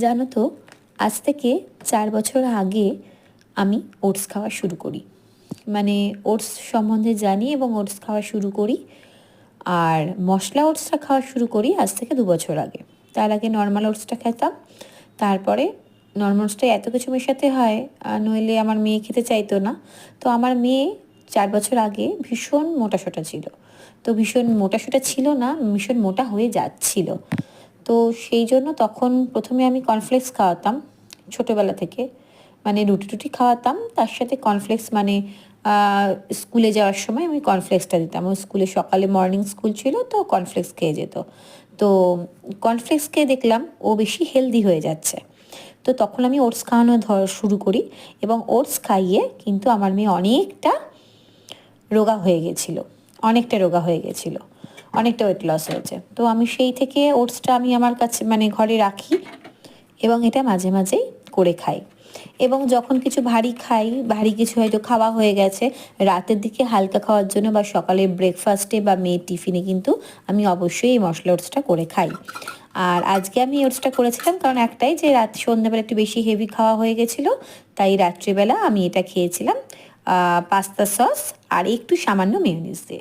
জানো তো, আজ থেকে 4 বছর আগে আমি ওটস খাওয়া শুরু করি। মানে ওটস সম্বন্ধে জানি এবং ওটস খাওয়া শুরু করি। আর মশলা ওটসটা খাওয়া শুরু করি আজ থেকে 2 বছর আগে। তার আগে নর্মাল ওটসটা খেতাম। তারপরে নর্মাল ওটসটা এত কিছু মেশাতে হয়, নইলে আমার মেয়ে খেতে চাইতো না। তো আমার মেয়ে 4 বছর আগে ভীষণ মোটাসোটা ছিল। তো ভীষণ মোটাসোটা ছিল না, ভীষণ মোটা হয়ে যাচ্ছিল। তো সেই জন্য তখন প্রথমে আমি কর্নফ্লেক্স খাওয়াতাম ছোটোবেলা থেকে। মানে রুটি টুটি খাওয়াতাম, তার সাথে কর্নফ্লেক্স মানে স্কুলে যাওয়ার সময় আমি কর্নফ্লেক্সটা দিতাম। ও স্কুলে সকালে মর্নিং স্কুল ছিল, তো কর্নফ্লেক্স খেয়ে যেত। তো কর্নফ্লেক্স খেয়ে দেখলাম ও বেশি হেলদি হয়ে যাচ্ছে। তো তখন আমি ওটস খাওয়ানো শুরু করি, এবং ওটস খাইয়ে কিন্তু আমার মেয়ে রোগা হয়ে গেছিলো অনেকটা রোগা হয়ে গেছিলো, অনেকটা ওয়েট লস হয়েছে। তো আমি সেই থেকে ওটসটা আমি আমার কাছে মানে ঘরে রাখি, এবং এটা মাঝে মাঝেই করে খাই। এবং যখন কিছু ভারী খাই, ভারী কিছু হয়তো খাওয়া হয়ে গেছে, রাতের দিকে হালকা খাওয়ার জন্য বা সকালে ব্রেকফাস্টে বা মেয়ের টিফিনে কিন্তু আমি অবশ্যই এই মশলা ওটসটা করে খাই। আর আজকে আমি ওটসটা করেছিলাম কারণ একটাই, যে রাত সন্ধ্যাবেলা একটু বেশি হেভি খাওয়া হয়ে গেছিলো, তাই রাত্রিবেলা আমি এটা খেয়েছিলাম পাস্তা সস আর একটু সামান্য মেয়োনিজ দিয়ে।